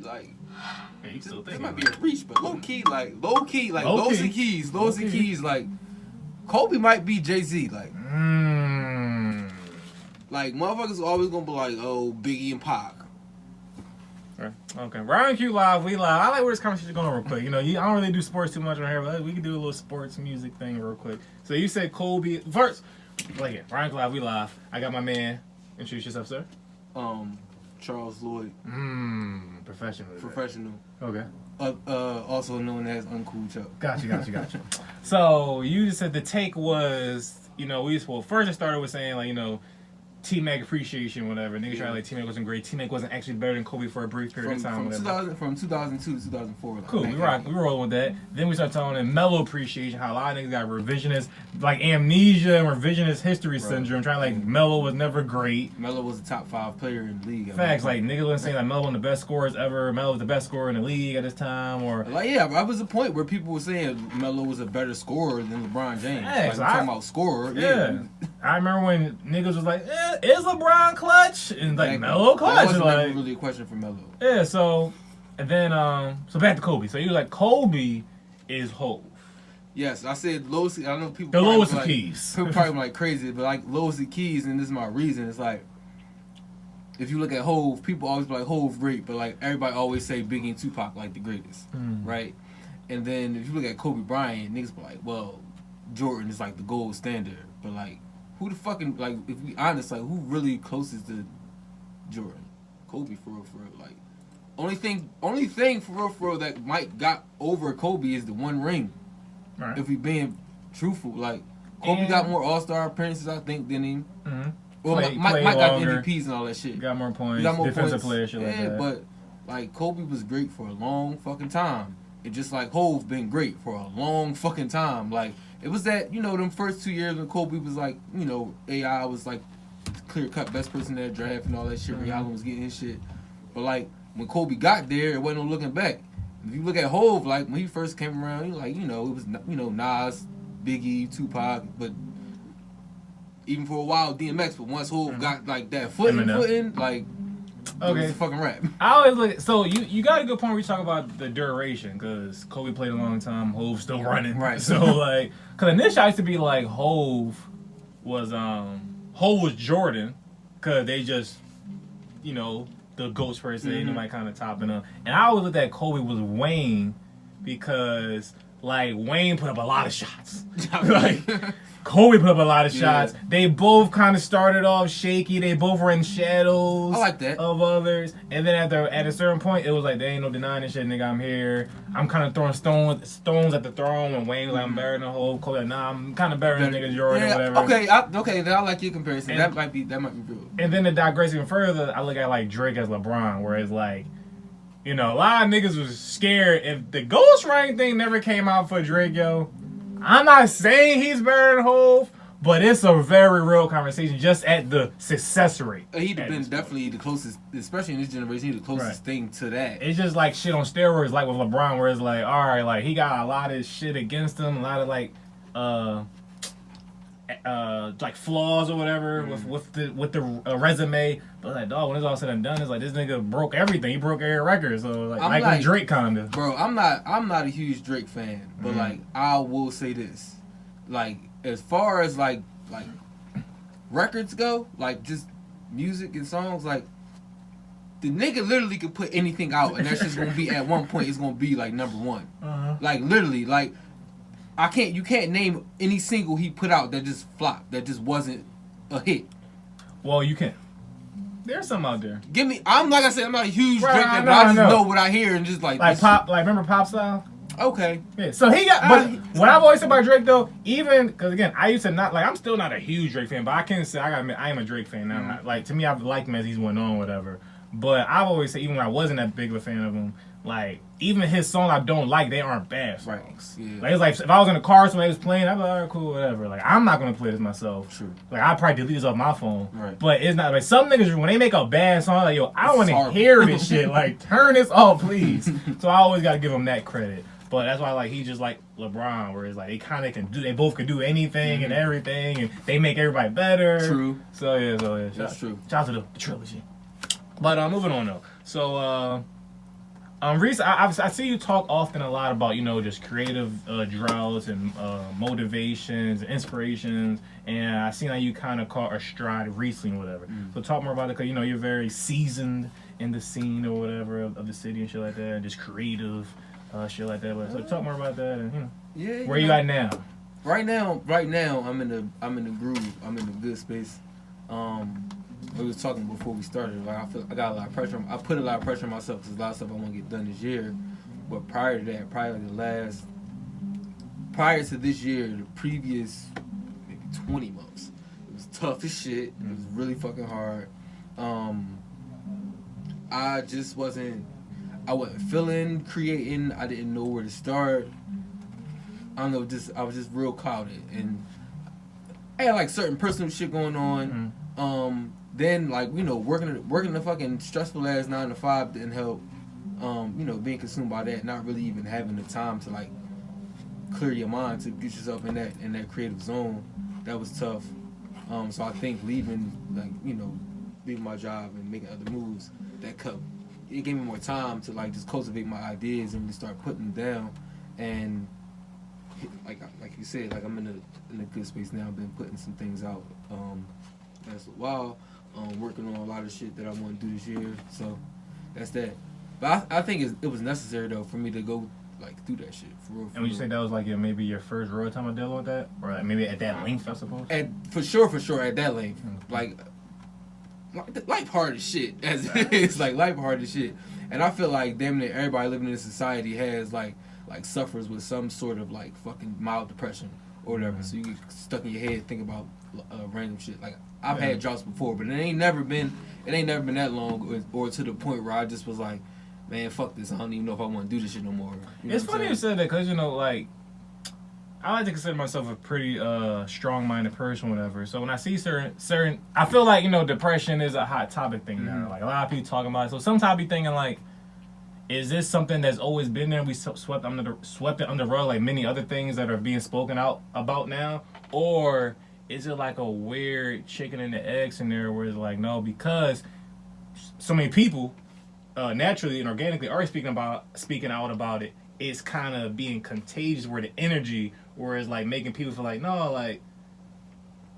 key, like, Yeah, you still this thinking. might be a reach, but low key, Lows and Keys, like, Kobe might be Jay-Z, like. Like, motherfuckers always gonna be like, oh, Biggie and Pac. Okay. RightonQuelive, we live. I like where this conversation is going real quick. You know, I don't really do sports too much on here, but we can do a little sports music thing real quick. So you said Kobe. First, like, RightonQuelive, we live. I got my man. Introduce yourself, sir. Charles Lloyd. Professional. Okay. Also known as Uncool Chuck. Gotcha. So you just said the take was, you know, first it started with saying, like, you know, T-Mac appreciation, whatever. Niggas try like T-Mac wasn't great. T-Mac wasn't actually better than Kobe for a brief period of time. From 2002 to 2004. Like, cool, we roll with that. Then we start talking Melo appreciation, how a lot of niggas got revisionist, like amnesia and revisionist history syndrome, trying like Melo was never great. Melo was a top 5 player in the league. Facts, like niggas was saying like Melo was the best scorers ever. Melo was the best scorer in the league at this time, or like that was the point where people were saying Melo was a better scorer than LeBron James. Facts, like, talking about scorer, yeah. I remember when niggas was like, is LeBron clutch? And like, Melo clutch. That wasn't like, really a question for Melo. Yeah, so, and then, so back to Kobe. So you like, Kobe is Hov. Yes, I said Lois. I know people. The Lois like, Keys. People probably like crazy, but like Lois Keys, and this is my reason. It's like, if you look at Hov, people always be like Hov great, but like everybody always say Biggie and Tupac like the greatest, right? And then if you look at Kobe Bryant, niggas be like, well, Jordan is like the gold standard, but like, who the fucking, like, if we honest, like, who really closest to Jordan? Kobe, for real, like, only thing for real that might got over Kobe is the one ring. Right. If we being truthful, like, Kobe got more All-Star appearances, I think, than him. Well, Mike got MVPs and all that shit. Got more points, defensive player, shit like that. But, like, Kobe was great for a long fucking time. And just like Hov been great for a long fucking time. Like, it was that, you know, them first 2 years when Kobe was like, you know, AI was like clear-cut best person in that draft and all that shit. Ray Allen was getting his shit. But, like, when Kobe got there, it wasn't no looking back. If you look at Hov, like, when he first came around, he like, you know, it was, you know, Nas, Biggie, Tupac, but even for a while, DMX. But once Hov got, like, that footing, like, okay, it's a fucking rap. I always look. So you got a good point where you talk about the duration, because Kobe played a long time, Hov still running, right? So like, because initially I used to be like Hov was Jordan, because they just, you know, the GOATs per se, nobody kind of topping up. And I always looked at Kobe was Wayne, because like Wayne put up a lot of shots, like. Kobe put up a lot of shots. They both kind of started off shaky. They both were in shadows of others. And then at a certain point, it was like, there ain't no denying this shit, nigga. I'm here. I'm kind of throwing stones at the throne. When Wayne was like, I'm better than the whole Kobe. Like, nah, I'm kind of better than nigga Jordan or whatever. Okay, then I like your comparison. And that might be real. And then to digress even further, I look at like Drake as LeBron, where it's like, you know, a lot of niggas was scared if the Ghost Ring thing never came out for Drake, yo. I'm not saying he's better than Hov, but it's a very real conversation just at the success rate. He'd have been definitely the closest, especially in this generation, the closest thing to that. It's just like shit on steroids, like with LeBron, where it's like, all right, like he got a lot of shit against him, a lot of like flaws or whatever with the resume. But like, dog, when it's all said and done, it's like this nigga broke everything. He broke every record. So like Drake kinda. Bro, I'm not a huge Drake fan, but like I will say this, like as far as like records go, like just music and songs, like the nigga literally could put anything out, and that's just gonna be at one point it's gonna be like number one. Like literally, like. You can't name any single he put out that just flopped, that just wasn't a hit. Well, you can. There's some out there. I'm like I said, I'm not a huge Drake fan, but I just know what I hear and just like pop, like remember Pop Style? Okay. Yeah. So he got, but what I've always said about Drake though, even because again, I used to not like. I'm still not a huge Drake fan, but I can say I am a Drake fan now. Like to me, I've liked him as he's went on, whatever. But I've always said, even when I wasn't that big of a fan of him, like even his songs I don't like, they aren't bad songs. Right. Yeah. Like it's like if I was in the car, somebody was playing, I'd be like, all right, cool, whatever. Like I'm not gonna play this myself. True. Like I'd probably delete this off my phone. Right. But it's not like some niggas when they make a bad song, like yo, I don't want to hear this shit. Like turn this off, please. So I always gotta give him that credit. But that's why like he's just like LeBron, where it's like they both can do anything and everything, and they make everybody better. True. So yeah. That's true. Shout out to the trilogy. But moving on though. So Reese, I see you talk often a lot about, just creative droughts and motivations, inspirations, and I seen that you kind of caught a stride recently, whatever. So talk more about it, because you're very seasoned in the scene or whatever of the city and shit like that, and just creative shit like that. But so talk more about that, and where you at now? Right now, I'm in the groove. I'm in the good space. We was talking before we started. Like I got a lot of pressure. I put a lot of pressure on myself because a lot of stuff I want to get done this year. But prior to that, prior to this year, the previous maybe 20 months, it was tough as shit. It was really fucking hard. I just wasn't feeling creating. I didn't know where to start. I don't know. I was just real clouded, and I had like certain personal shit going on. Then like working the fucking stressful ass 9 to 5 didn't help. Being consumed by that, not really even having the time to like clear your mind to get yourself in that creative zone. That was tough. So I think leaving my job and making other moves, it gave me more time to like just cultivate my ideas and just start putting them down. And like you said, like I'm in a good space now. I've been putting some things out last while. Working on a lot of shit that I want to do this year, so that's that. But I think it was necessary though for me to go like through that shit for real. And would you say that was like maybe your first real time of dealing with that, or like maybe at that length, I suppose? For sure at that length, like life hard as shit as it is, like life hard as shit. And I feel like damn near everybody living in this society has like suffers with some sort of like fucking mild depression or whatever. So you get stuck in your head thinking about random shit. Like I've had droughts before, but it ain't never been that long or to the point where I just was like, man, fuck this. I don't even know if I want to do this shit no more. It's funny you said that, because like I like to consider myself a pretty strong-minded person, whatever. So when I see certain, I feel like depression is a hot topic thing now. Like a lot of people talking about it. So sometimes I be thinking like, is this something that's always been there? We swept it under the rug like many other things that are being spoken out about now, or is it like a weird chicken and the egg scenario where it's like, no, because so many people naturally and organically are speaking out about it, it's kind of being contagious where the energy, where it's like making people feel like, no, like,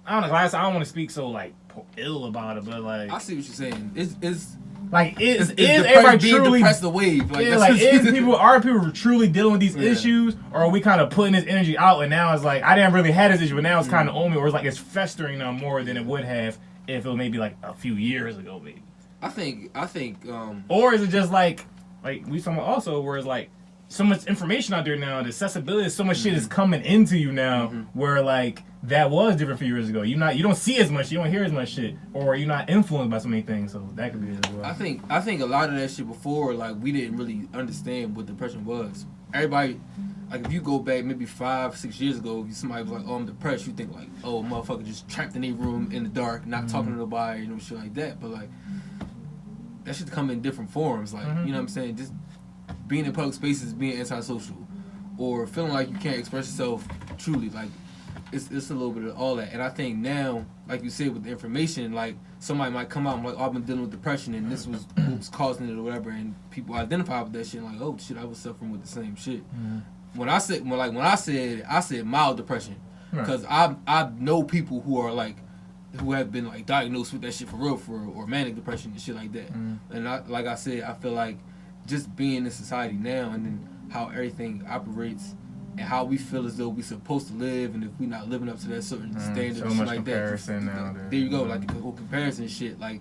I don't know, I don't want to speak so like ill about it, but like, I see what you're saying. It's like, is everybody being truly depressed the wave? Like, are people truly dealing with these issues, or are we kind of putting this energy out and now it's like, I didn't really have this issue, but now it's kind of on me, or it's like it's festering now more than it would have if it was maybe like a few years ago, maybe. I think or is it just like we talking about also where it's like so much information out there now, the accessibility, so much shit is coming into you now, where like that was different a few years ago. You don't see as much, you don't hear as much shit, or you're not influenced by so many things. So that could be it as well. I think a lot of that shit before, like we didn't really understand what depression was. Everybody, like if you go back maybe 5-6 years ago, if somebody was like, "Oh, I'm depressed," you think like, "Oh, motherfucker just trapped in a room in the dark, not talking to nobody, shit like that." But like that should come in different forms, like you know what I'm saying, just being in public spaces, being antisocial, or feeling like you can't express yourself truly. Like it's a little bit of all that. And I think now, like you said, with the information, like somebody might come out and like, oh, I've been dealing with depression and this was what was causing it or whatever, and people identify with that shit and like, oh shit, I was suffering with the same shit. When I said mild depression, because I know people who have been like diagnosed with that shit for real, or manic depression and shit like that. And like I said, I feel like just being in society now, and then how everything operates and how we feel as though we're supposed to live, and if we're not living up to that certain standard, so and shit much like comparison that. now. There you go, like the whole comparison shit. Like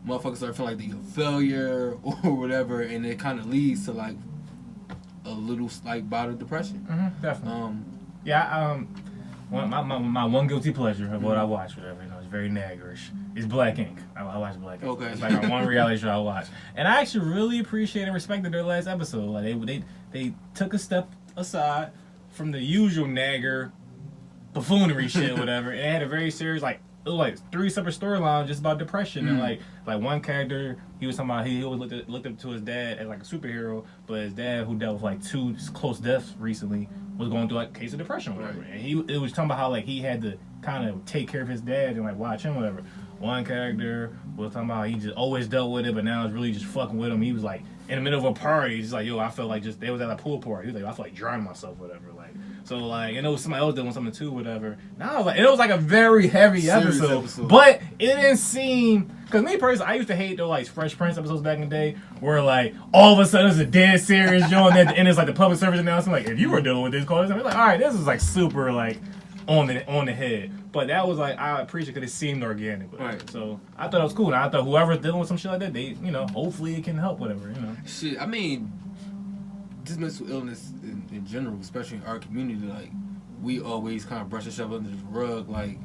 motherfuckers start feeling like they're a failure or whatever, and it kind of leads to like a little like bout of depression. Definitely. My one guilty pleasure of what I watch, whatever, it's very naggerish. It's Black Ink. I watch Black Ink. Okay. It's like our one reality show I watch, and I actually really appreciate and respected their last episode. Like they took a step aside from the usual nagger buffoonery shit, whatever. And it had a very serious, like, it was like 3 separate storylines just about depression. And like one character, he was talking about he always looked up to his dad as like a superhero, but his dad, who dealt with like 2 close deaths recently, was going through like a case of depression or whatever. And it was talking about how like he had to kind of take care of his dad and like watch him, whatever. one character was talking about he just always dealt with it, but now it's really just fucking with him. He was like in the middle of a party, he's like, yo, I felt like just they was at a pool party. He was like, I felt like drowning myself, whatever. Like, so like, and it was somebody else doing something too, whatever. Now like, it was like a very heavy episode, but it didn't seem. Cause me personally, I used to hate those like Fresh Prince episodes back in the day, where like all of a sudden it's a dead serious joint, and at the end it's like the public service announcement, like if you were dealing with this call, it's like, all right, this is like super like on the head. But that was like I appreciate because it seemed organic. Right. So I thought it was cool, and I thought whoever's dealing with some shit like that, they hopefully it can help, whatever. Shit, I mean, just mental illness in general, especially in our community, like we always kind of brush ourselves under the rug, like.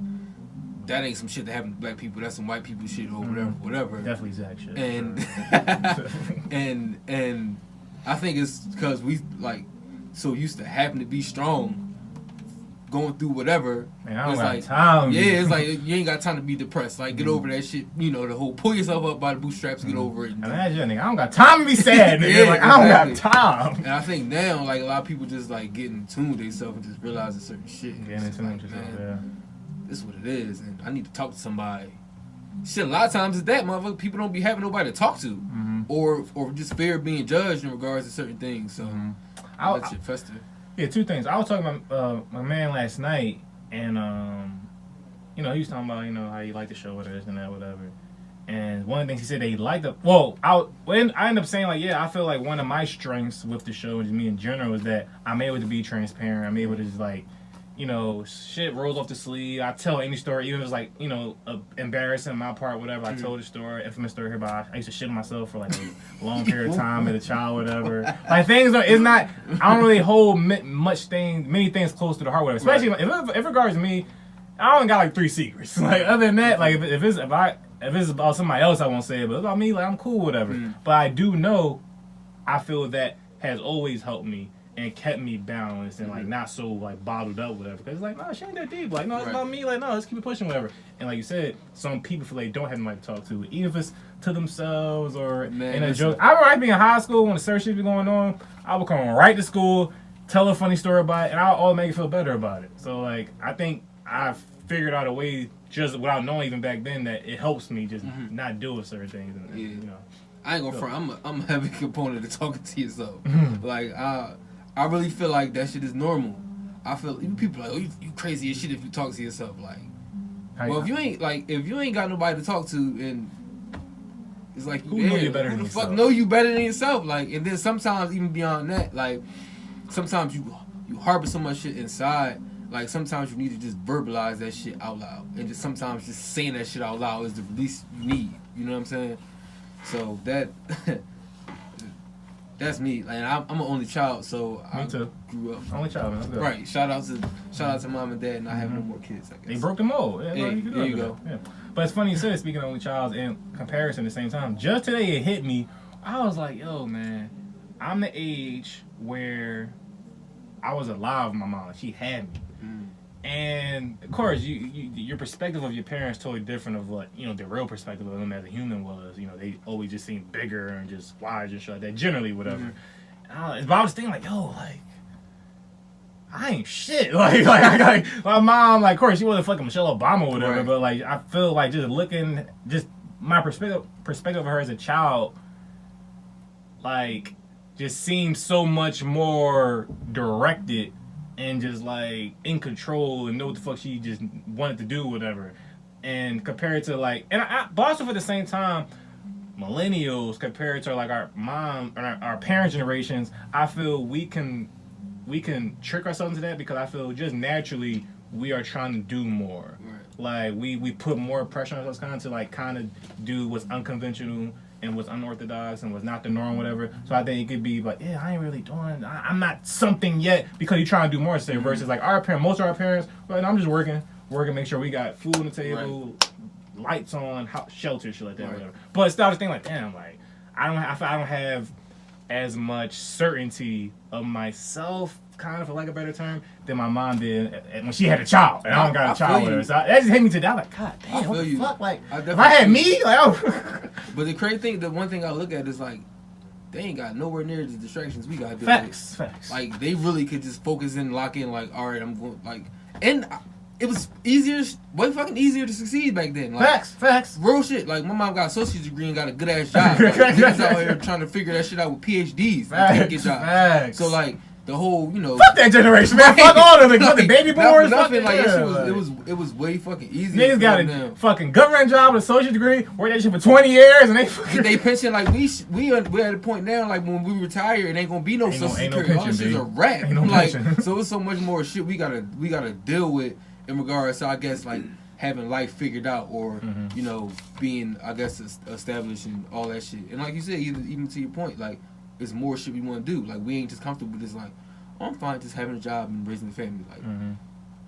That ain't some shit that happened to black people. That's some white people shit or whatever. Definitely Zach shit. And and I think it's because we like so used to having to be strong, going through whatever. Man, I don't got time. Yeah, it's like you ain't got time to be depressed. Like get over that shit. The whole pull yourself up by the bootstraps, get over it. Imagine, nigga, I don't got time to be sad, nigga. Like I don't got time. And I think now, like a lot of people just like getting in tune with themselves and just realizing certain shit. Getting in tune with yourself, yeah. This is what it is, and I need to talk to somebody. Shit, a lot of times it's that, motherfucker. People don't be having nobody to talk to, or just fear of being judged in regards to certain things. So I let shit fester. Yeah, two things. I was talking about my man last night, and he was talking about how he liked the show, or this and that, whatever. And one of the things he said that he liked it. Well, I ended up saying like, yeah, I feel like one of my strengths with the show and just me in general is that I'm able to be transparent. I'm able to just like. Shit rolls off the sleeve. I tell any story, even if it's like, embarrassing on my part, whatever. I told the story, infamous story here about I used to shit on myself for like a long period of time as a child, whatever. Like things are, it's not, I don't really hold many things close to the heart, whatever. Especially if it regards me, I only got like 3 secrets. Like other than that, like if it's about somebody else, I won't say it, but about me, like I'm cool, whatever. But I do know, I feel that has always helped me. And kept me balanced and like not so like bottled up, whatever. Because it's like, no, she ain't that deep. Like, no, it's about me. Like, no, let's keep it pushing, whatever. And like you said, some people feel like they don't have anybody to talk to, even if it's to themselves or in a joke. I remember being in high school when the search shit was going on. I would come right to school, tell a funny story about it, and I'll all make you feel better about it. So like, I think I figured out a way just without knowing even back then that it helps me just not do with certain things. And, I ain't gonna front. I'm a heavy component of talking to yourself. Like I really feel like that shit is normal. I feel people like, oh, you crazy as shit if you talk to yourself. Like, well, if you ain't got nobody to talk to, and it's like who know you better than who the yourself? Fuck know you better than yourself? Like, and then sometimes even beyond that, like sometimes you harbor so much shit inside. Like sometimes you need to just verbalize that shit out loud, and just sometimes just saying that shit out loud is the release you need. You know what I'm saying? So that. That's me. Like I'm an only child, so me too. Grew up only child, man. That's good. Right. Shout out to mom and dad, not having no more kids. I guess they broke the mold. Yeah, there you go. Yeah. But it's funny you said speaking of only child in comparison at the same time. Just today it hit me. I was like, yo, man, I'm the age where I was alive with my mom. She had me. And of course, your perspective of your parents totally different of what the real perspective of them as a human was. They always just seemed bigger and just wise and shit like that. Generally, whatever. But I was thinking like, yo, like I ain't shit. Like my mom, like of course she wasn't fucking Michelle Obama or whatever. Right. But like I feel like just my perspective of her as a child, like just seemed so much more directed. And just like in control and know what the fuck she just wanted to do, whatever. And compared to like, but also at the same time, millennials compared to like our mom or our parents' generations, I feel we can trick ourselves into that because I feel just naturally we are trying to do more. Right. Like we put more pressure on ourselves kind of do what's unconventional and what's unorthodox and what's not the norm, whatever. So I think it could be like, yeah, I ain't really doing, I'm not something yet because you're trying to do more, say, versus like most of our parents, well, I'm just working, make sure we got food on the table, lights on, shelter, shit like that, whatever. But it's not a thing like, damn, like, I don't have as much certainty of myself, kind of, for lack of a better term, than my mom did when she had a child, and I don't got a child with her. So that just hit me today. I'm like, God damn, what the fuck? Like, if I had me, like, but the crazy thing, the one thing I look at is like, they ain't got nowhere near the distractions we got. Facts. Like they really could just focus and lock in. Like, all right, I'm going. Like, and it was way fucking easier to succeed back then. Like, Facts. Real shit. Like, my mom got an associate's degree and got a good ass job. Like, niggas out here trying to figure that shit out with PhDs. Facts. Get jobs. Facts. So, like, the whole, fuck that generation, man. Fuck all of them. Fuck the baby boomers. Nothing. Like, it was way fucking easy. Niggas got a fucking government job with a associate degree, worked that shit for 20 years, and they pension, like, we're at a point now, like, when we retire, it ain't gonna be no social security. All this shit's a wrap. So it's so much more shit we gotta deal with in regards to, I guess, like, having life figured out, or being, I guess, established and all that shit. And like you said, even to your point, like, it's more shit we want to do. Like, we ain't just comfortable with this, like, I'm fine just having a job and raising a family. Like,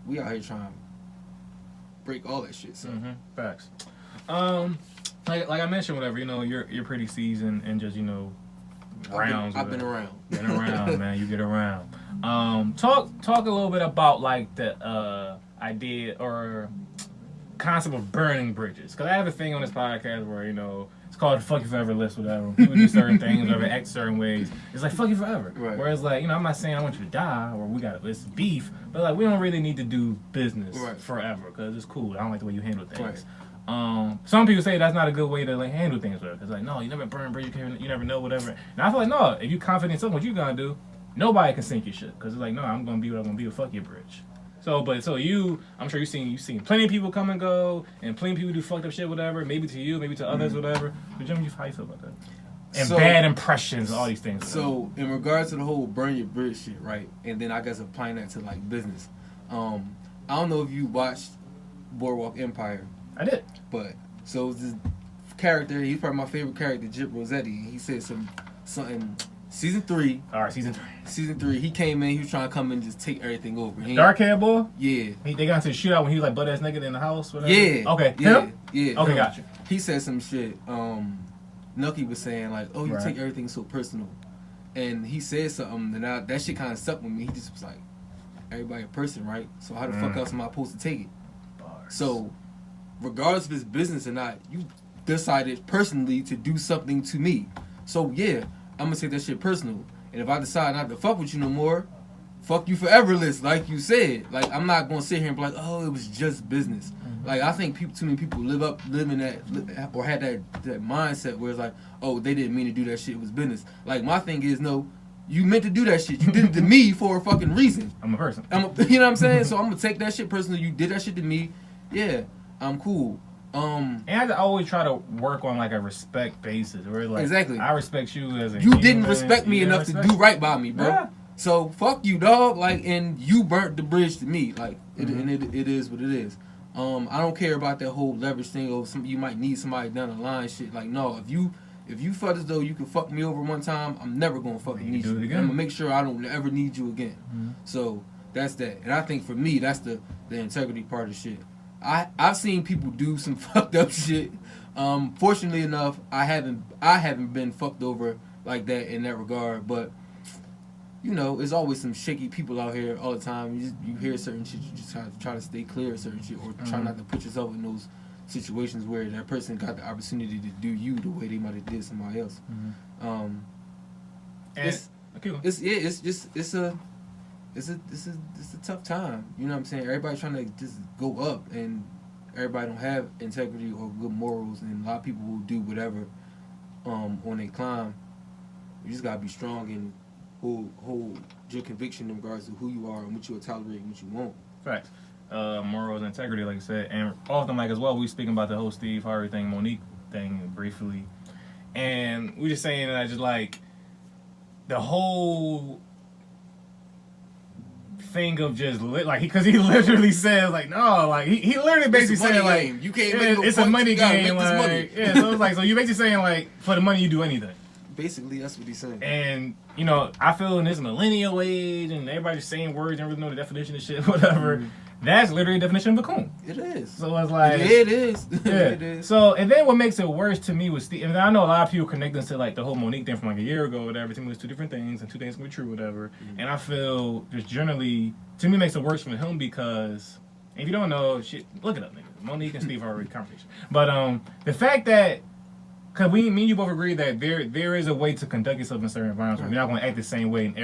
we out here trying to break all that shit. So facts. Like I mentioned, whatever, you're pretty seasoned and just rounds. I've been around. Been around, man. You get around. Talk a little bit about like the idea or concept of burning bridges, because I have a thing on this podcast where it's called the fuck you forever list, whatever. People do certain things, whatever, act certain ways. It's like fuck you forever. Right. Whereas like I'm not saying I want you to die or it's beef, but like we don't really need to do business forever because it's cool. I don't like the way you handle things. Right. Some people say that's not a good way to like handle things, because like no, you never burn bridges, you never know whatever. And I feel like no, if you confident in something, what you gonna do? Nobody can sink your shit, because it's like no, I'm gonna be what I'm gonna be. Fuck your bridge. So you, I'm sure you've seen plenty of people come and go, and plenty of people do fucked up shit, whatever. Maybe to you, maybe to others, whatever. But Jimmy, how you feel about that? And bad impressions, all these things. So in regards to the whole burn your bridge shit, right? And then I guess applying that to like business. I don't know if you watched Boardwalk Empire. I did. But so this character, he's probably my favorite character, Jip Rossetti. He said something. Season 3. All right, season 3. He came in. He was trying to come in and just take everything over. Dark hair boy. Yeah. They got into a shootout when he was like butt ass naked in the house. Whatever. Yeah. Okay. Yeah. Okay, gotcha. He said some shit. Nucky was saying like, "Oh, you take everything so personal," and he said something, and that shit kind of stuck with me. He just was like, "Everybody a person, right? So how the fuck else am I supposed to take it?" Bars. So, regardless if it's business or not, you decided personally to do something to me. So yeah. I'm gonna take that shit personal, and if I decide not to fuck with you no more, fuck you forever list, like you said. Like, I'm not gonna sit here and be like, oh, it was just business. Like, I think too many people live in that, or had that mindset where it's like, oh, they didn't mean to do that shit, it was business. Like, my thing is, no, you meant to do that shit. You did it to me for a fucking reason. I'm a person. You know what I'm saying? So I'm gonna take that shit personal. You did that shit to me. Yeah, I'm cool. And I always try to work on like a respect basis, where like exactly. I respect you as a you didn't respect me enough to do right by me, bro. Yeah. So fuck you, dog. Like, and you burnt the bridge to me. Like, it is what it is. I don't care about that whole leverage thing or you might need somebody down the line shit. Like, no, if you felt as though you could fuck me over one time, I'm never gonna fucking need you. I'm gonna make sure I don't ever need you again. So that's that. And I think for me, that's the integrity part of shit. I've seen people do some fucked up shit. Fortunately enough, I haven't been fucked over like that in that regard. But there's always some shaky people out here all the time. You hear certain shit, you just try to stay clear of certain shit, or try not to put yourself in those situations where that person got the opportunity to do you the way they might have did somebody else. It's a tough time. You know what I'm saying? Everybody trying to just go up, and everybody don't have integrity or good morals, and a lot of people will do whatever on their climb. You just gotta be strong and hold your conviction in regards to who you are and what you'll tolerate and what you won't. Facts. Morals and integrity, like I said, and often like as well, we speaking about the whole Steve Harvey thing, Monique thing briefly, and we just saying that just like the whole thing of just like because he literally said like no, like he literally basically said like you can't make no it's a money game, like money. Yeah, so it's like so you basically saying like for the money you do anything. Basically, that's what he's saying. And I feel in this millennial age and everybody's saying words and really know the definition of shit, whatever. That's literally the definition of a coon. It is. So it's like it is. Yeah. It is. So and then what makes it worse to me was Steve. And I know a lot of people connect this to like the whole Monique thing from like a year ago, whatever. To me, it was two different things, and two things can be true, whatever. And I feel just generally to me makes it worse for him because if you don't know, shit, look it up, nigga. Monique and Steve already conversation. But the fact that because me and you both agree that there is a way to conduct yourself in certain environments. Right. You're not going to act the same way in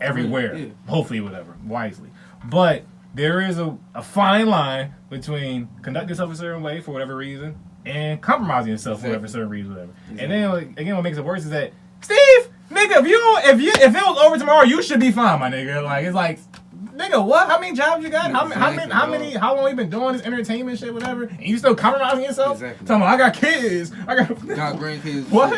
everywhere. Yeah. Hopefully, whatever, wisely. But there is a fine line between conducting yourself a certain way for whatever reason and compromising yourself for whatever certain reason, whatever. And then like, again, what makes it worse is that Steve, nigga, if it was over tomorrow, you should be fine, my nigga. Like it's like. Nigga, what? How many jobs you got? How long you been doing this entertainment shit, whatever? And you still compromising yourself? Exactly. Talking about, I got kids. I got grandkids. What?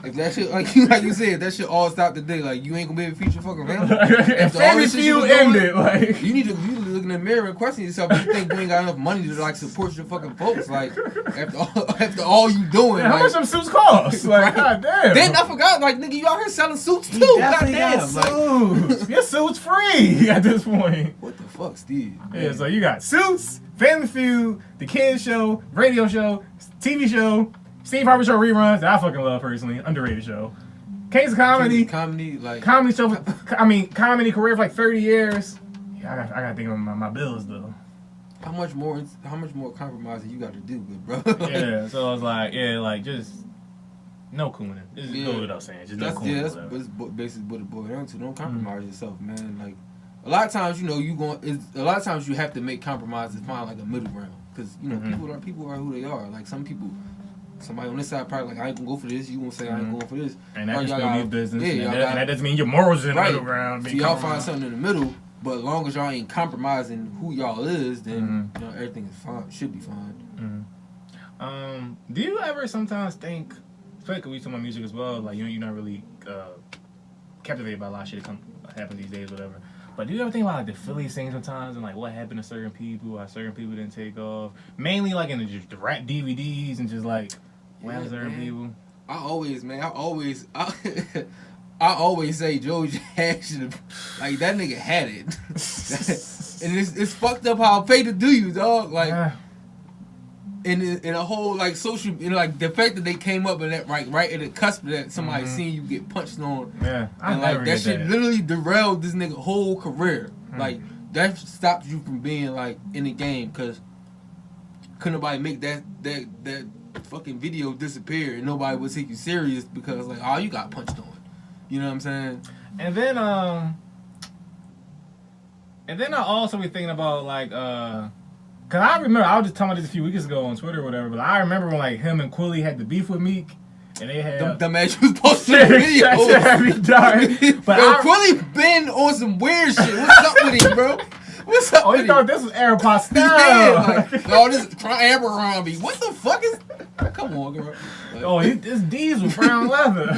If that shit, like you said, that shit all stopped today. Like you ain't gonna be able to feature fucking family. And Family Feud ended. Like you need to look in the mirror and question yourself. If you think you ain't got enough money to like support your fucking folks, like after all you doing. Man, how much them suits cost? Like goddamn. Then I forgot, like nigga, you out here selling suits too. Goddamn, like your suits free at this point. What the fuck, Steve? Yeah, so you got Suits, Family Feud, the kids show, radio show, TV show. Steve Harvey Show reruns that I fucking love personally. Underrated show. Kings of Comedy. Comedy show. Comedy career for like 30 years. Yeah, I gotta think of my bills though. How much more compromising you got to do, good bro? Yeah, so I was like, just no cooning. Just go without saying. Just no cooning. Yeah, that's basically what it boils down to. Don't compromise yourself, man. Like a lot of times, you know, a lot of times you have to make compromises, find like a middle ground, because you know people are who they are. Like somebody on this side probably like, I ain't gonna go for this. You gonna say I ain't going for this. And that just still be business. Yeah, and that doesn't mean your morals in the middle ground. So y'all find something in the middle, but as long as y'all ain't compromising who y'all is, then you know everything is fine. Should be fine. Do you ever sometimes think, especially we talk about music as well, like you're not really captivated by a lot of shit that happens these days, whatever. But do you ever think about like the Philly scene sometimes and like what happened to certain people, how certain people didn't take off? Mainly like in the rap DVDs and just like what happened to certain people. I always say Joey should have, like that nigga had it. And it's fucked up how I pay to do you, dog. Like in a whole like social, like the fact that they came up with that right at the cusp of that somebody seen you get punched on. Yeah, and like that shit literally derailed this nigga whole career. Like that stopped you from being like in the game, because couldn't nobody make that fucking video disappear and nobody would take you serious because like, oh, you got punched on. You know what I'm saying? And then I also be thinking about like cause I remember I was just talking about this a few weeks ago on Twitter or whatever, but I remember when like him and Quilly had the beef with Meek and they had the man was posting the video. But Quilly been on some weird shit. What's up with him, bro? What's up? Oh, he thought this was Aeropostale. Yeah, like, oh, this is Amber around me. What the fuck is? Come on, girl. Like, this diesel brown leather.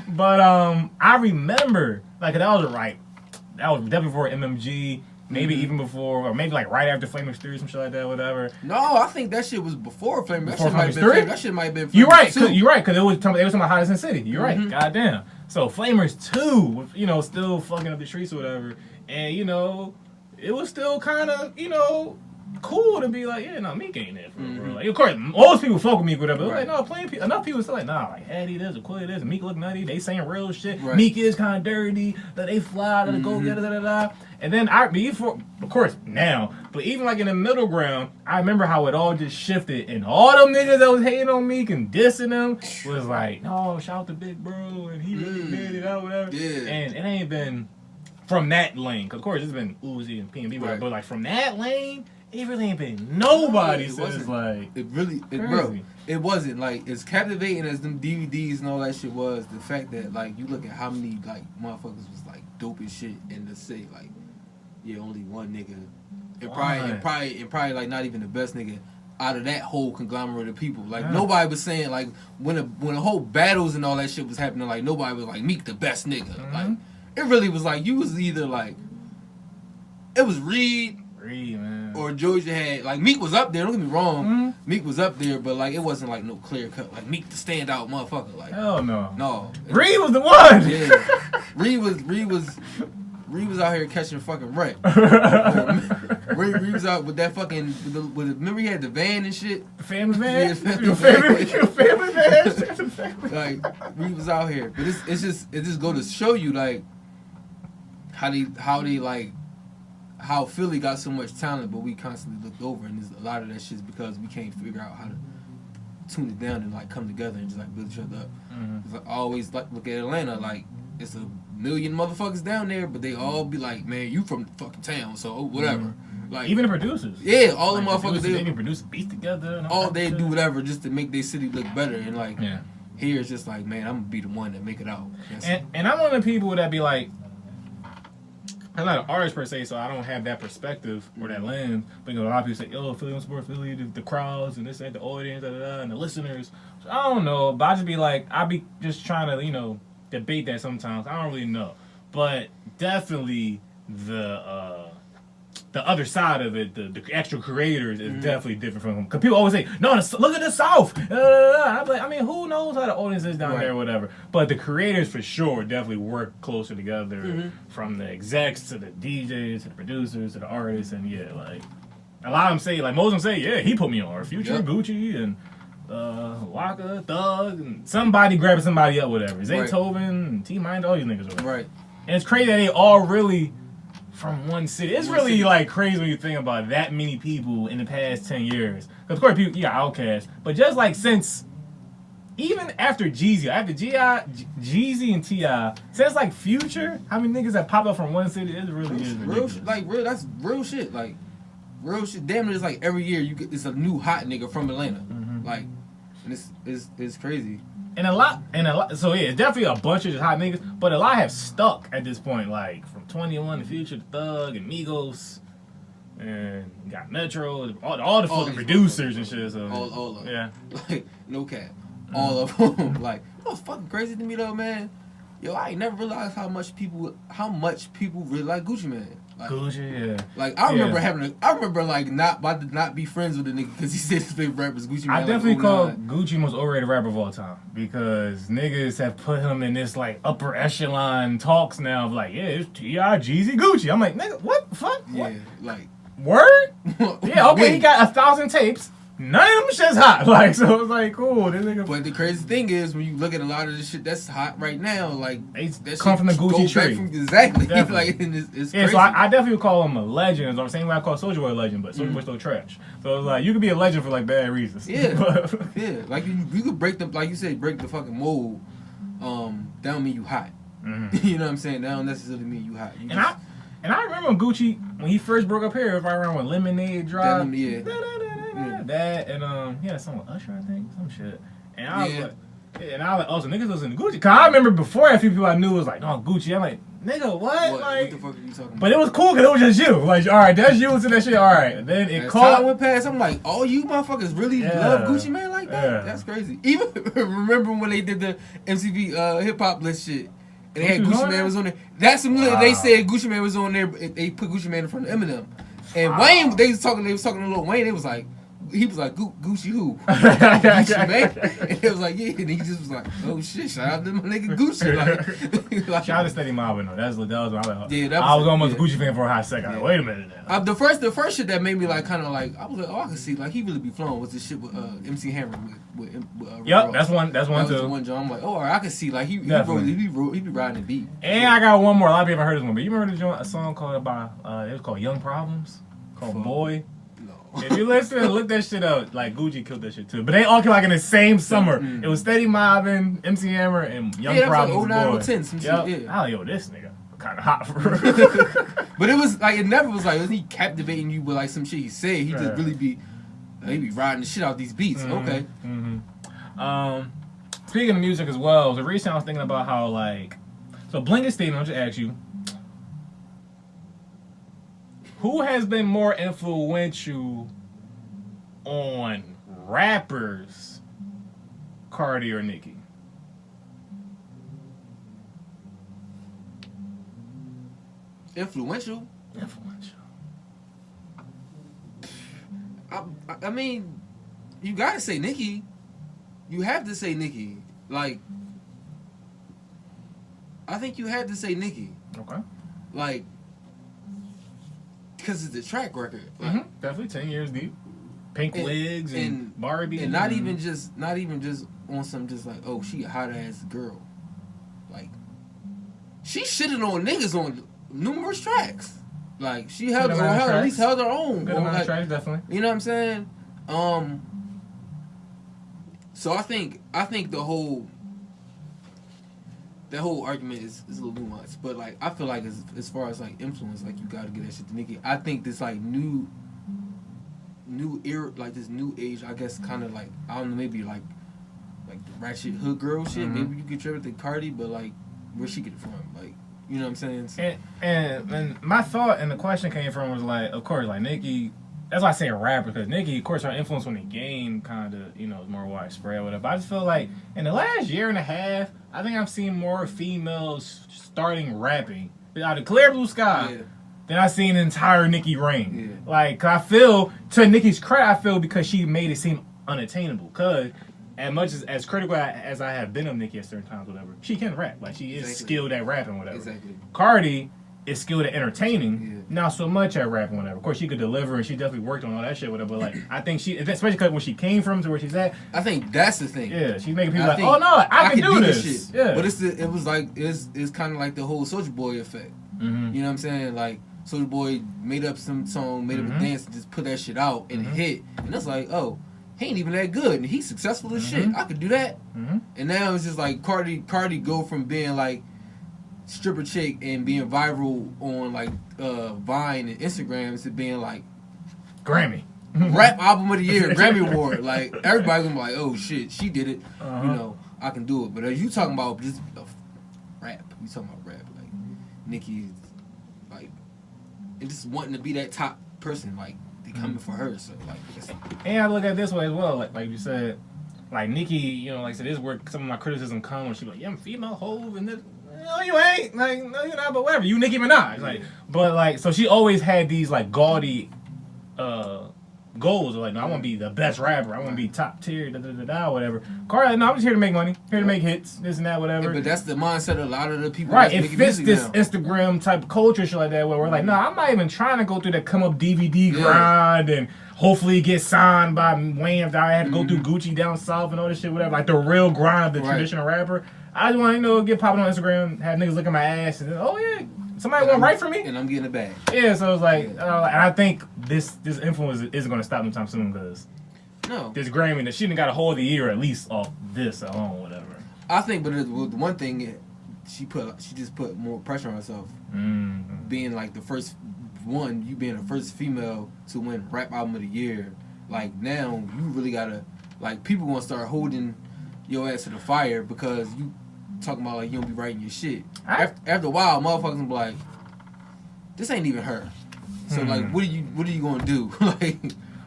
but I remember like that was definitely before MMG. Maybe even before, or maybe like right after Flaming 3 or some shit like that, whatever. No, I think that shit was before Flaming. That shit might have been. You're right, because it was talking about Hottest in the City. You're right, goddamn. So Flamers 2, you know, still fucking up the streets or whatever, and you know, it was still kind of, you know, cool to be like, yeah, no, Meek ain't there for bro. Like, of course, most people fuck with Meek, whatever. Right. Like, no, enough people still like, nah, like Hattie this, or Quilly this, and Meek look nutty. They saying real shit. Right. Meek is kind of dirty. That they fly, that they go get da. And then of course, now, but even like in the middle ground, I remember how it all just shifted, and all them niggas that was hating on Meek and dissing them was like, no, shout out to Big Bro, and he really made it out, whatever. Yeah. And it ain't been from that lane, cause of course it's been Uzi and P&B, right. But like from that lane, it really ain't been nobody since like it wasn't like as captivating as them DVDs and all that shit was. The fact that like you look at how many like motherfuckers was like dope as shit in the city, like yeah, only one nigga, and probably like not even the best nigga out of that whole conglomerate of people. Like nobody was saying like when the whole battles and all that shit was happening, like nobody was like Meek the best nigga. Like it really was like you was either like it was Reed, man, or Georgia had like Meek was up there. Don't get me wrong, Meek was up there, but like it wasn't like no clear cut like Meek the standout motherfucker. Like hell no, no. Reed was the one. Yeah, Reed was out here catching fucking rent. Reed was out with that fucking remember he had the van and shit. The family van. Your family van. Like Reed was out here, but it just go to show you like how they like. How Philly got so much talent, but we constantly looked over, and a lot of that shit's because we can't figure out how to tune it down and like come together and just like build each other up. Cause I always like look at Atlanta, like it's a million motherfuckers down there, but they all be like, man, you from the fucking town, so whatever. Mm-hmm. Like even the producers. Yeah, all like the motherfuckers they can produce beats together. And all they do whatever just to make their city look better, and like yeah. here it's just like, man, I'm gonna be the one that make it out. And I'm one of the people that be like, I'm not an artist per se, so I don't have that perspective or that lens. But you know, a lot of people say, "Yo, Philly don't support Philly, the crowds and this and the audience, and the listeners." So I don't know, but I just be like, I be just trying to, debate that sometimes. I don't really know, but definitely the other side of it, the actual creators is definitely different from them. Because people always say, no, look at the South. I'm like, I mean, who knows how the audience is down there or whatever. But the creators for sure definitely work closer together from the execs to the DJs to the producers to the artists. And yeah, like, a lot of them say, like most of them say, yeah, he put me on. Or Future, Gucci, and Waka, Thug, and somebody grabbing somebody up, whatever. Zaytoven, and T-Mind, all these niggas. Whatever. Right. And it's crazy that they all really from one city. It's really like crazy when you think about that many people in the past 10 years. Because of course, people, Outkast, but just like since, even after Jeezy, Jeezy and T.I., since like Future, how many niggas that pop up from one city? It really is ridiculous. That's real shit. Like, real shit. Damn, it's like every year it's a new hot nigga from Atlanta. Like, and it's crazy. And a lot, so yeah, it's definitely a bunch of just hot niggas, but a lot have stuck at this point, like from 21 to Future to Thug and Migos, and you got Metro, all the fucking producers and shit. So all of them. Yeah. Like, no cap. All of them. Like, what's fucking crazy to me though, man? Yo, I ain't never realized how much people really like Gucci Mane. Like, Gucci, yeah. Like I remember like not about to not be friends with a nigga because he said his favorite rapper is Gucci Mane. I definitely call Gucci most overrated rapper of all time because niggas have put him in this like upper echelon talks now of like, yeah, it's T.I., Jeezy, Gucci. I'm like, nigga, what the fuck? Yeah, what? like word? Yeah, okay, he got 1,000 tapes. None of them shit's hot. Like, so it's like, cool. This nigga. But the crazy thing is, when you look at a lot of the shit that's hot right now, like, that come from the Gucci tree. Exactly. Like, it's yeah, crazy. So I definitely would call him a legend. I'm saying I call Soulja Boy a legend, but Soulja Boy's still trash. So it's like, you could be a legend for, like, bad reasons. Yeah. Yeah. Like, you could break the, like you said, break the fucking mold. That don't mean you hot. You know what I'm saying? That don't necessarily mean you hot. And I remember when Gucci, when he first broke up here, right around when Lemonade dropped. That and he had a song with Usher, I think, some shit. And I was like, oh, so niggas listen to Gucci. Cause I remember before a few people I knew was like, no, Gucci. I'm like, nigga, what? Like, what the fuck are you talking about? But it was cool because it was just you. Like, all right, that's you into that shit. All right. And then it called. Time went past. I'm like, oh, you motherfuckers really love Gucci Mane like that? Yeah. That's crazy. Even remember when they did the MTV hip hop list shit. And they had Gucci Mane was on there. That's some they said Gucci Mane was on there. But they put Gucci Mane in front of Eminem. And Wayne, they was talking to Lil Wayne. They was like. He was like, Gucci who? Gucci Mane? And he was like, yeah. And he just was like, oh shit, shout out to my nigga Gucci. Like, shout out to Steady Mobbin though. That was yeah, I was almost a Gucci fan for a hot second. Yeah. Like, wait a minute now. The first shit that made me like kind of like I was like, oh, I can see like he really be flowing was this shit with MC Hammer with yep, that's one too. Was the one John. I'm like, oh, I can see like he be riding the beat. And I got one more. A lot of people haven't heard this one, but you remember a song called it was called Young Problems, called Boy. If you listen and look that shit up, like Gucci killed that shit too. But they all came like in the same summer. It was Steady Mobbin, MC Hammer, and Young Problems. Yeah, like 09, 010, some shit. Yeah. I was like, yo, this nigga kind of hot for real. But it was like, it never was like, was he captivating you with like some shit he said? He just really be, he be riding the shit out these beats. Okay. Speaking of music as well, so recently I was thinking about how like, so blanket statement, I'll just ask you. Who has been more influential on rappers, Cardi or Nicki? Influential. I mean, you gotta say Nicki. You have to say Nicki. Like, I think you had to say Nicki. Okay. Like. Because it's a track record, like, definitely 10 years deep. Pink wigs and Barbie, and not even just on some just like, oh, she a hot ass girl, like she shitted on niggas on numerous tracks, like she held or at least held her own. Good amount of tracks, definitely. You know what I'm saying? So I think the whole that whole argument is a little nuanced, but like I feel like as far as like influence, like you gotta get that shit to Nicki. I think this like new era, like this new age, I guess, kind of like I don't know, maybe like the ratchet hood girl shit. Maybe you could trip with Cardi, but like where she get it from, like you know what I'm saying? So, and my thought and the question came from was like, of course, like Nicki. That's why I say a rapper, because Nicki, of course, her influence on the game kind of, you know, is more widespread, whatever. But I just feel like in the last year and a half, I think I've seen more females starting rapping out of clear blue sky than I've seen the entire Nicki reign. Yeah. Like, I feel, to Nicki's credit, I feel because she made it seem unattainable. Because as much as critical as I have been of Nicki at certain times, whatever, she can rap. Like, she is skilled at rapping, whatever. Exactly. Cardi is skilled at entertaining, not so much at rapping, whatever. Of course, she could deliver, and she definitely worked on all that shit, whatever. But like, I think she, especially because where she came from to where she's at, I think that's the thing. Yeah, she's making people like, oh no, I can do this shit. Yeah, but it's kind of like the whole Soulja Boy effect. Mm-hmm. You know what I'm saying? Like Soulja Boy made up some song, made up a dance, and just put that shit out and it hit, and it's like, oh, he ain't even that good, and he's successful as shit. I could do that. And now it's just like Cardi go from being like stripper chick and being viral on like Vine and Instagram to being like Grammy rap album of the year, Grammy Award. Like everybody gonna be like, oh shit, she did it. You know, I can do it. But you talking about just rap? You talking about rap? Like Nicki, like, and just wanting to be that top person. Like they coming for her. So like, and I look at it this way as well. Like you said, like Nicki, you know, like I said, this is where some of my criticism comes when she like, yeah, I'm female Hove and this. No, you ain't. Like, no, you're not, but whatever. You Nicki Minaj. Like, but, like, so she always had these, like, gaudy goals. Like, no, I want to be the best rapper. I want to be top tier, whatever. Cardi, no, I'm just here to make money. Here to make hits, this and that, whatever. Yeah, but that's the mindset of a lot of the people. Right, it fits this Instagram type of culture, shit like that, where we're like, no, I'm not even trying to go through that come-up DVD grind and hopefully get signed by Wayne if I had to go through Gucci down south and all this shit, whatever. Like, the real grind of the traditional rapper. I just want to, you know, get popping on Instagram, have niggas look at my ass, and then, oh yeah, somebody want to write for me, and I'm getting it back. Yeah, so it's like, and I think this influence isn't going to stop anytime soon because this Grammy, that she done got a whole of the year at least off this alone, whatever. I think, but the one thing she just put more pressure on herself, being like the first one, you being the first female to win rap album of the year. Like now, you really gotta, like, people gonna start holding your ass to the fire because you talking about like you don't be writing your shit. After a while, motherfuckers will be like, this ain't even her. So like, what are you gonna do? Like,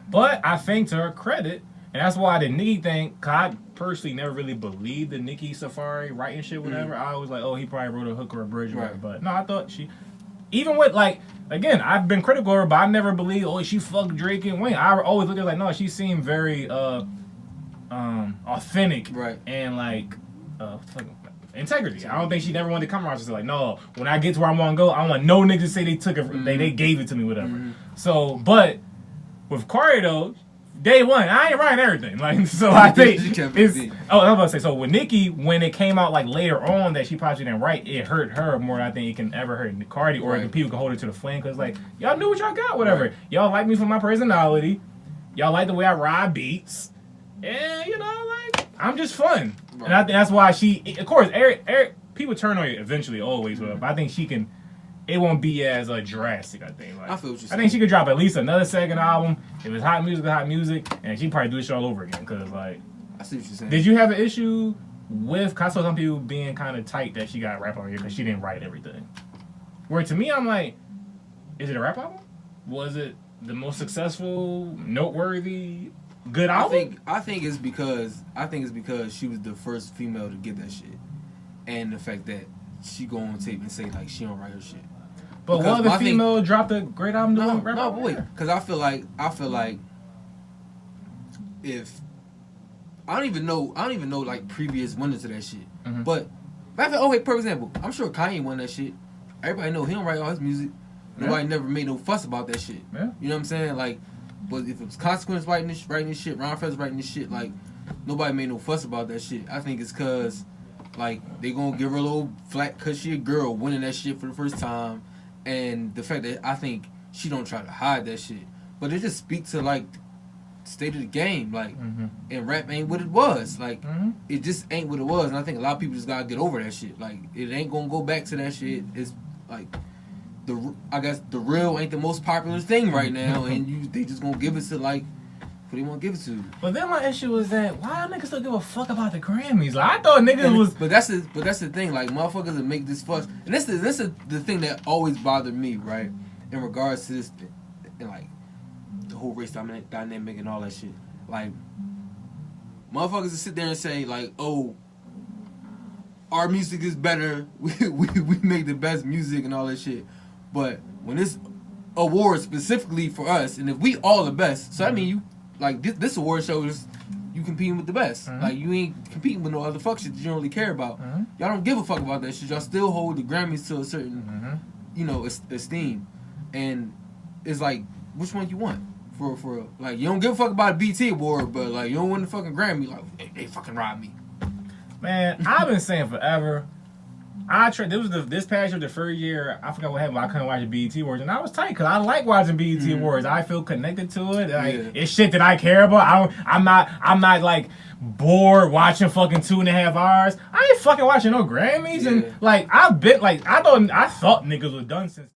but I think to her credit, and that's why the Nicki thing, cause I personally never really believed the Nicki Safari writing shit, whatever. I was like, oh, he probably wrote a hook or a bridge, or whatever. But no, I thought she, even with like, again, I've been critical of her, but I never believed, oh, she fucked Drake and Wayne. I always look at it like, no, she seemed very authentic, and like integrity. I don't think she never wanted to come around and say like, no, when I get to where I want to go, I don't want no niggas to say they took it, they gave it to me, whatever. So, but with Cardi though, day one, I ain't writing everything. Like, so I think it's. Oh, I was about to say. So with Nicki, when it came out like later on that she probably didn't write, it hurt her more than I think it can ever hurt Cardi, or people can hold it to the flame because like y'all knew what y'all got, whatever. Y'all like me for my personality. Y'all like the way I ride beats. And, you know, like, I'm just fun. And I think that's why she, of course, Eric people turn on you eventually, always, but I think she can, it won't be as drastic, I think. Like, I feel what you're saying. I think she could drop at least another second album. If it's hot music, and she'd probably do this shit all over again. Because, like, I see what you're saying. Did you have an issue with, cause I saw some people being kind of tight that she got rap on here because she didn't write everything? Where to me, I'm like, is it a rap album? Was it the most successful, noteworthy, good album? I think it's because she was the first female to get that shit, and the fact that she go on tape and say like she don't write her shit. But what other female dropped a great album? No, but wait, because I feel like if I don't even know like previous winners of that shit. But for example, I'm sure Kanye won that shit. Everybody know he don't write all his music. Nobody never made no fuss about that shit. Yeah. You know what I'm saying? Like, but if it was Consequence writing this shit, Ron Fez writing this shit, like, nobody made no fuss about that shit. I think it's cause, like, they gonna give her a little flack cause she a girl winning that shit for the first time, and the fact that I think she don't try to hide that shit, but it just speaks to state of the game. Like, and rap ain't what it was. Like, it just ain't what it was. And I think a lot of people just gotta get over that shit. Like, it ain't gonna go back to that shit. It's like I guess the real ain't the most popular thing right now, and they just gonna give it to like who they want to give it to. But then my issue is that why niggas still give a fuck about the Grammys? Like I thought niggas was. But that's the thing. Like motherfuckers that make this fuss, and this is the thing that always bothered me, right? In regards to this, and like the whole race dynamic and all that shit. Like motherfuckers that sit there and say like, oh, our music is better. We make the best music and all that shit. But when this award specifically for us, and if we all the best, so I mean you like this award show is you competing with the best. Like you ain't competing with no other fuck shit that you don't really care about. Y'all don't give a fuck about that shit. Y'all still hold the Grammys to a certain you know esteem, and it's like which one you want for like you don't give a fuck about a BT award, but like you don't win the fucking Grammy. Like they fucking robbed me. Man, I've been saying forever. This past year, the first year, I forgot what happened, but I couldn't watch the BET Awards, and I was tight because I like watching BET Awards. I feel connected to it. Like, it's shit that I care about. I'm not like bored watching fucking 2.5 hours. I ain't fucking watching no Grammys, and like I thought niggas was done since.